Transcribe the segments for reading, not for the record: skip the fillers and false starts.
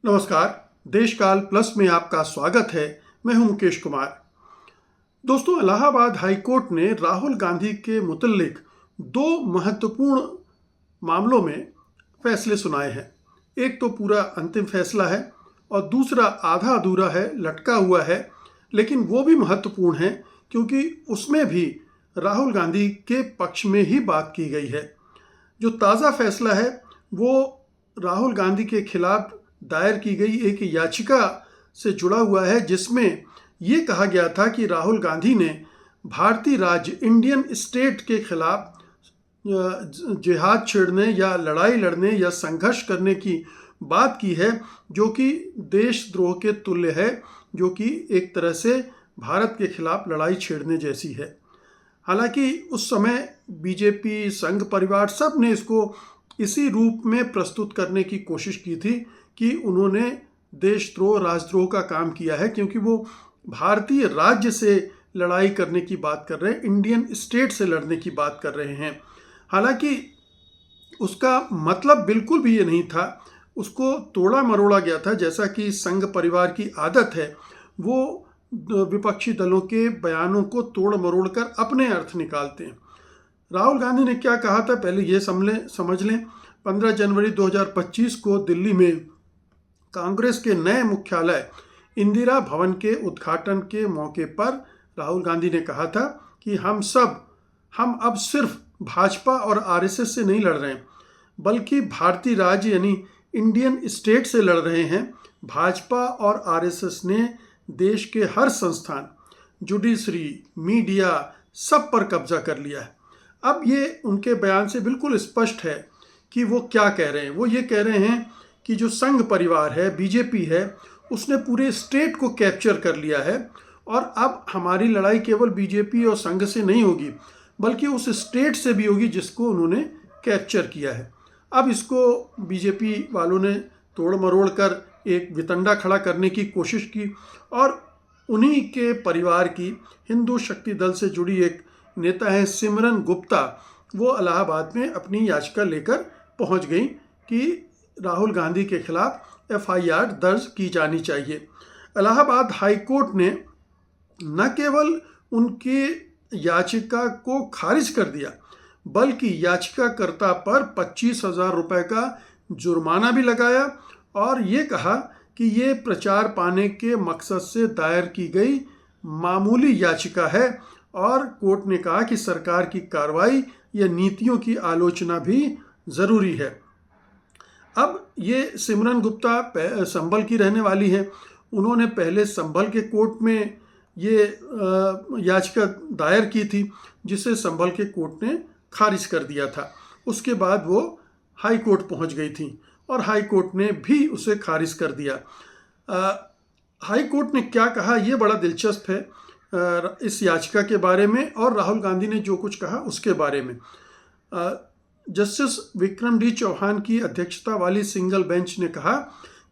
नमस्कार। देशकाल प्लस में आपका स्वागत है। मैं हूं मुकेश कुमार। दोस्तों, इलाहाबाद हाई कोर्ट ने राहुल गांधी के मुतल्लिक दो महत्वपूर्ण मामलों में फैसले सुनाए हैं। एक तो पूरा अंतिम फैसला है और दूसरा आधा अधूरा है, लटका हुआ है, लेकिन वो भी महत्वपूर्ण है क्योंकि उसमें भी राहुल गांधी के पक्ष में ही बात की गई है। जो ताज़ा फैसला है वो राहुल गांधी के खिलाफ दायर की गई एक याचिका से जुड़ा हुआ है, जिसमें ये कहा गया था कि राहुल गांधी ने भारतीय राज्य इंडियन स्टेट के खिलाफ जिहाद छेड़ने या लड़ाई लड़ने या संघर्ष करने की बात की है, जो कि देशद्रोह के तुल्य है, जो कि एक तरह से भारत के खिलाफ लड़ाई छेड़ने जैसी है। हालांकि उस समय बीजेपी, संघ परिवार सब ने इसको इसी रूप में प्रस्तुत करने की कोशिश की थी कि उन्होंने देशद्रोह, राजद्रोह का काम किया है, क्योंकि वो भारतीय राज्य से लड़ाई करने की बात कर रहे हैं, इंडियन स्टेट से लड़ने की बात कर रहे हैं। हालांकि उसका मतलब बिल्कुल भी ये नहीं था, उसको तोड़ा मरोड़ा गया था। जैसा कि संघ परिवार की आदत है, वो विपक्षी दलों के बयानों को तोड़ मरोड़ कर अपने अर्थ निकालते हैं। राहुल गांधी ने क्या कहा था, पहले ये समझ लें। 15 जनवरी 2025 को दिल्ली में कांग्रेस के नए मुख्यालय इंदिरा भवन के उद्घाटन के मौके पर राहुल गांधी ने कहा था कि हम अब सिर्फ भाजपा और आरएसएस से नहीं लड़ रहे हैं, बल्कि भारतीय राज्य यानी इंडियन स्टेट से लड़ रहे हैं। भाजपा और आरएसएस ने देश के हर संस्थान, जुडिशरी, मीडिया, सब पर कब्जा कर लिया है। अब ये उनके बयान से बिल्कुल स्पष्ट है कि वो क्या कह रहे हैं। वो ये कह रहे हैं कि जो संघ परिवार है, बीजेपी है, उसने पूरे स्टेट को कैप्चर कर लिया है और अब हमारी लड़ाई केवल बीजेपी और संघ से नहीं होगी, बल्कि उस स्टेट से भी होगी जिसको उन्होंने कैप्चर किया है। अब इसको बीजेपी वालों ने तोड़ मरोड़ कर एक वितंडा खड़ा करने की कोशिश की और उन्हीं के परिवार की हिंदू शक्ति दल से जुड़ी एक नेता है सिमरन गुप्ता, वो इलाहाबाद में अपनी याचिका लेकर पहुंच गई कि राहुल गांधी के खिलाफ एफआईआर दर्ज की जानी चाहिए। इलाहाबाद हाई कोर्ट ने न केवल उनकी याचिका को खारिज कर दिया, बल्कि याचिकाकर्ता पर 25,000 रुपये का जुर्माना भी लगाया और ये कहा कि ये प्रचार पाने के मकसद से दायर की गई मामूली याचिका है और कोर्ट ने कहा कि सरकार की कार्रवाई या नीतियों की आलोचना भी ज़रूरी है। अब ये सिमरन गुप्ता संभल की रहने वाली है। उन्होंने पहले संभल के कोर्ट में ये याचिका दायर की थी, जिसे संभल के कोर्ट ने खारिज कर दिया था। उसके बाद वो हाई कोर्ट पहुंच गई थी और हाई कोर्ट ने भी उसे खारिज कर दिया। हाई कोर्ट ने क्या कहा, ये बड़ा दिलचस्प है इस याचिका के बारे में और राहुल गांधी ने जो कुछ कहा उसके बारे में। जस्टिस विक्रम डी चौहान की अध्यक्षता वाली सिंगल बेंच ने कहा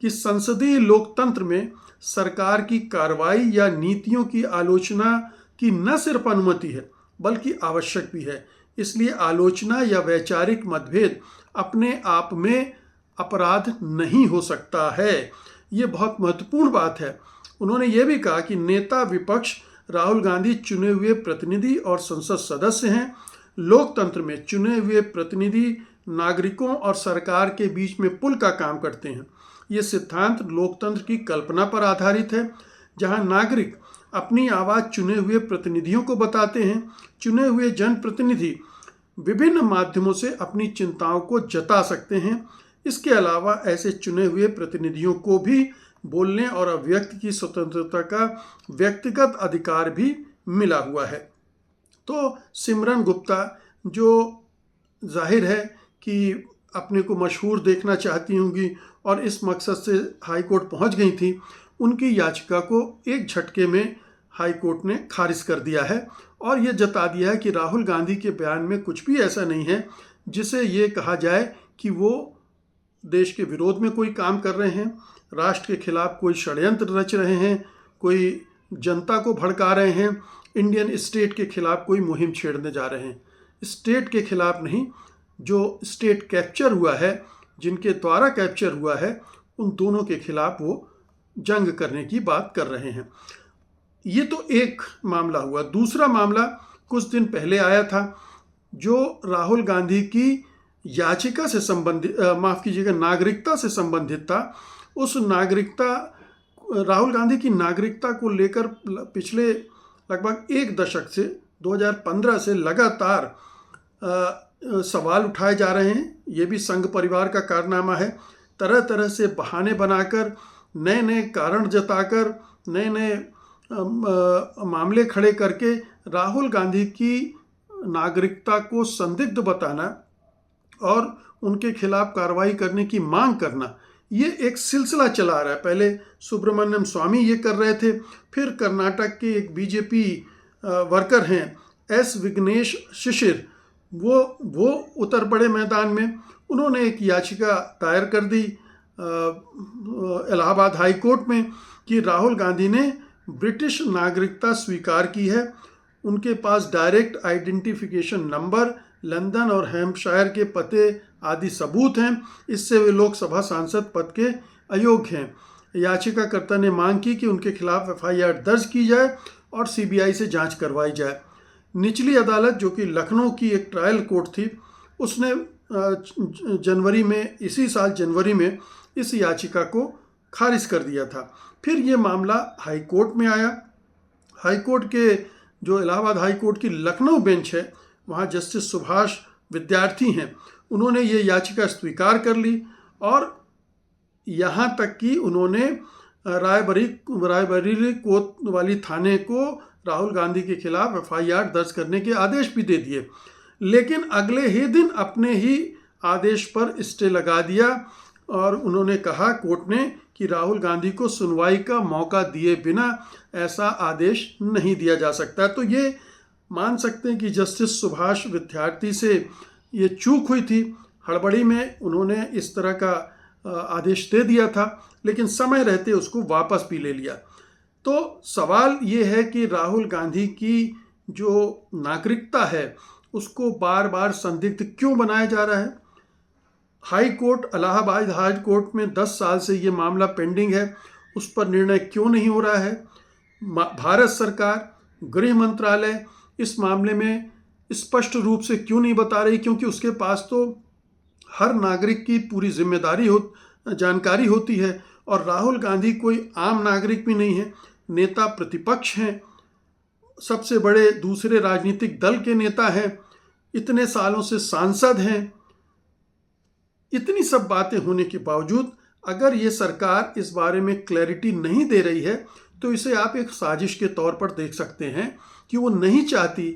कि संसदीय लोकतंत्र में सरकार की कार्रवाई या नीतियों की आलोचना की न सिर्फ अनुमति है, बल्कि आवश्यक भी है। इसलिए आलोचना या वैचारिक मतभेद अपने आप में अपराध नहीं हो सकता है। ये बहुत महत्वपूर्ण बात है। उन्होंने ये भी कहा कि नेता विपक्ष राहुल गांधी चुने हुए प्रतिनिधि और संसद सदस्य हैं। लोकतंत्र में चुने हुए प्रतिनिधि नागरिकों और सरकार के बीच में पुल का काम करते हैं। ये सिद्धांत लोकतंत्र की कल्पना पर आधारित है, जहां नागरिक अपनी आवाज़ चुने हुए प्रतिनिधियों को बताते हैं। चुने हुए जनप्रतिनिधि विभिन्न माध्यमों से अपनी चिंताओं को जता सकते हैं। इसके अलावा ऐसे चुने हुए प्रतिनिधियों को भी बोलने और अभिव्यक्ति की स्वतंत्रता का व्यक्तिगत अधिकार भी मिला हुआ है। तो सिमरन गुप्ता, जो जाहिर है कि अपने को मशहूर देखना चाहती होंगी और इस मकसद से हाई कोर्ट पहुंच गई थी, उनकी याचिका को एक झटके में हाई कोर्ट ने खारिज कर दिया है और ये जता दिया है कि राहुल गांधी के बयान में कुछ भी ऐसा नहीं है जिसे ये कहा जाए कि वो देश के विरोध में कोई काम कर रहे हैं, राष्ट्र के खिलाफ कोई षड्यंत्र रच रहे हैं, कोई जनता को भड़का रहे हैं, इंडियन स्टेट के खिलाफ कोई मुहिम छेड़ने जा रहे हैं। स्टेट के खिलाफ नहीं, जो स्टेट कैप्चर हुआ है, जिनके द्वारा कैप्चर हुआ है, उन दोनों के खिलाफ वो जंग करने की बात कर रहे हैं। ये तो एक मामला हुआ। दूसरा मामला कुछ दिन पहले आया था, जो राहुल गांधी की याचिका से संबंधित, माफ कीजिएगा, नागरिकता से संबंधित था। उस राहुल गांधी की नागरिकता को लेकर पिछले लगभग एक दशक से 2015 से लगातार सवाल उठाए जा रहे हैं। ये भी संघ परिवार का कारनामा है। तरह तरह से बहाने बनाकर, नए नए कारण जताकर, नए नए मामले खड़े करके राहुल गांधी की नागरिकता को संदिग्ध बताना और उनके खिलाफ कार्रवाई करने की मांग करना, ये एक सिलसिला चला आ रहा है। पहले सुब्रमण्यम स्वामी ये कर रहे थे, फिर कर्नाटक के एक बीजेपी वर्कर हैं एस विघ्नेश शिशिर, वो उतर पड़े मैदान में। उन्होंने एक याचिका दायर कर दी इलाहाबाद हाई कोर्ट में कि राहुल गांधी ने ब्रिटिश नागरिकता स्वीकार की है, उनके पास डायरेक्ट आइडेंटिफिकेशन नंबर, लंदन और हैम्पशायर के पते आदि सबूत हैं, इससे वे लोकसभा सांसद पद के अयोग्य हैं। याचिकाकर्ता ने मांग की कि उनके खिलाफ एफआईआर दर्ज की जाए और सीबीआई से जांच करवाई जाए। निचली अदालत, जो कि लखनऊ की एक ट्रायल कोर्ट थी, उसने इसी साल जनवरी में इस याचिका को खारिज कर दिया था। फिर ये मामला हाई कोर्ट में आया। हाई कोर्ट के जो इलाहाबाद हाई कोर्ट की लखनऊ बेंच है, वहाँ जस्टिस सुभाष विद्यार्थी हैं, उन्होंने ये याचिका स्वीकार कर ली और यहाँ तक कि उन्होंने रायबरेली कोतवाली थाने को राहुल गांधी के खिलाफ एफआईआर दर्ज करने के आदेश भी दे दिए। लेकिन अगले ही दिन अपने ही आदेश पर स्टे लगा दिया और उन्होंने कहा, कोर्ट ने, कि राहुल गांधी को सुनवाई का मौका दिए बिना ऐसा आदेश नहीं दिया जा सकता। तो ये मान सकते हैं कि जस्टिस सुभाष विद्यार्थी से ये चूक हुई थी। हड़बड़ी में उन्होंने इस तरह का आदेश दे दिया था, लेकिन समय रहते उसको वापस भी ले लिया। तो सवाल ये है कि राहुल गांधी की जो नागरिकता है उसको बार बार संदिग्ध क्यों बनाया जा रहा है। High court, Allahabad high court में 10 साल से ये मामला पेंडिंग है, उस पर निर्णय क्यों नहीं हो रहा है। भारत सरकार, गृह मंत्रालय इस मामले में स्पष्ट रूप से क्यों नहीं बता रही, क्योंकि उसके पास तो हर नागरिक की पूरी जानकारी होती है और राहुल गांधी कोई आम नागरिक भी नहीं है, नेता प्रतिपक्ष हैं, सबसे बड़े दूसरे राजनीतिक दल के नेता हैं, इतने सालों से सांसद हैं। इतनी सब बातें होने के बावजूद अगर ये सरकार इस बारे में क्लैरिटी नहीं दे रही है, तो इसे आप एक साजिश के तौर पर देख सकते हैं कि वो नहीं चाहती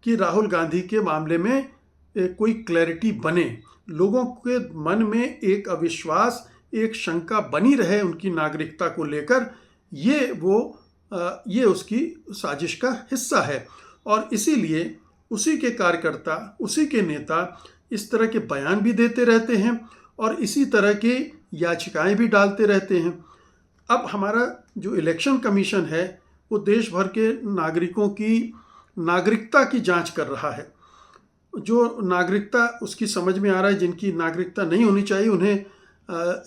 कि राहुल गांधी के मामले में कोई क्लैरिटी बने, लोगों के मन में एक अविश्वास, एक शंका बनी रहे उनकी नागरिकता को लेकर। ये उसकी साजिश का हिस्सा है और इसीलिए उसी के कार्यकर्ता, उसी के नेता इस तरह के बयान भी देते रहते हैं और इसी तरह की याचिकाएं भी डालते रहते हैं। अब हमारा जो इलेक्शन कमीशन है वो देश भर के नागरिकों की नागरिकता की जांच कर रहा है। जो नागरिकता उसकी समझ में आ रहा है, जिनकी नागरिकता नहीं होनी चाहिए, उन्हें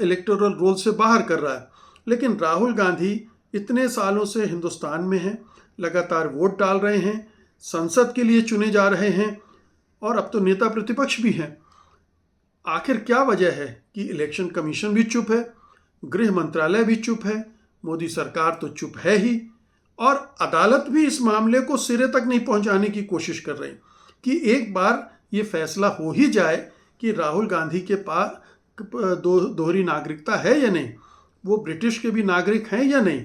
इलेक्टोरल रोल से बाहर कर रहा है। लेकिन राहुल गांधी इतने सालों से हिंदुस्तान में हैं, लगातार वोट डाल रहे हैं, संसद के लिए चुने जा रहे हैं और अब तो नेता प्रतिपक्ष भी हैं। आखिर क्या वजह है कि इलेक्शन कमीशन भी चुप है, गृह मंत्रालय भी चुप है, मोदी सरकार तो चुप है ही, और अदालत भी इस मामले को सिरे तक नहीं पहुंचाने की कोशिश कर रही कि एक बार ये फैसला हो ही जाए कि राहुल गांधी के पास दोहरी नागरिकता है या नहीं, वो ब्रिटिश के भी नागरिक हैं या नहीं।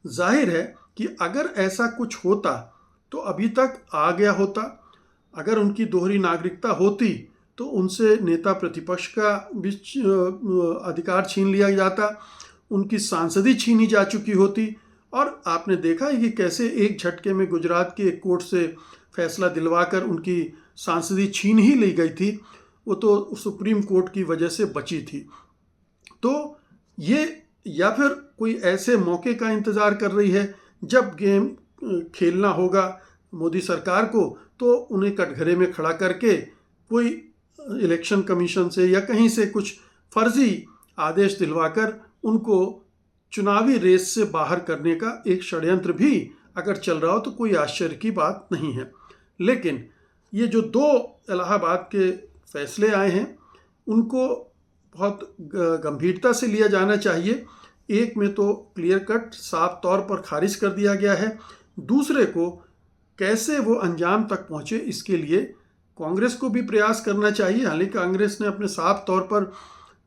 जाहिर है कि अगर ऐसा कुछ होता तो अभी तक आ गया होता। अगर उनकी दोहरी नागरिकता होती तो उनसे नेता प्रतिपक्ष का भी अधिकार छीन लिया जाता, उनकी सांसदी छीनी जा चुकी होती। और आपने देखा है कि कैसे एक झटके में गुजरात के एक कोर्ट से फैसला दिलवाकर उनकी सांसदी छीन ही ली गई थी, वो तो सुप्रीम कोर्ट की वजह से बची थी। तो ये या फिर कोई ऐसे मौके का इंतज़ार कर रही है जब गेम खेलना होगा मोदी सरकार को, तो उन्हें कटघरे में खड़ा करके कोई इलेक्शन कमीशन से या कहीं से कुछ फर्जी आदेश दिलवाकर उनको चुनावी रेस से बाहर करने का एक षड्यंत्र भी अगर चल रहा हो तो कोई आश्चर्य की बात नहीं है। लेकिन ये जो दो इलाहाबाद के फैसले आए हैं उनको बहुत गंभीरता से लिया जाना चाहिए। एक में तो क्लियर कट साफ तौर पर खारिज कर दिया गया है, दूसरे को कैसे वो अंजाम तक पहुंचे इसके लिए कांग्रेस को भी प्रयास करना चाहिए। हालांकि कांग्रेस ने अपने साफ तौर पर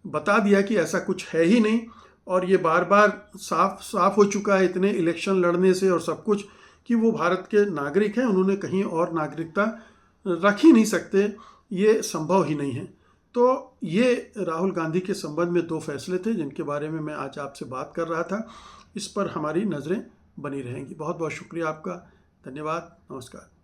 बता दिया कि ऐसा कुछ है ही नहीं, और ये बार बार साफ हो चुका है इतने इलेक्शन लड़ने से और सब कुछ कि वो भारत के नागरिक हैं, उन्होंने कहीं और नागरिकता रख ही नहीं सकते, ये संभव ही नहीं है। तो ये राहुल गांधी के संबंध में दो फैसले थे जिनके बारे में मैं आज आपसे बात कर रहा था। इस पर हमारी नज़रें बनी रहेंगी। बहुत बहुत शुक्रिया आपका, धन्यवाद, नमस्कार।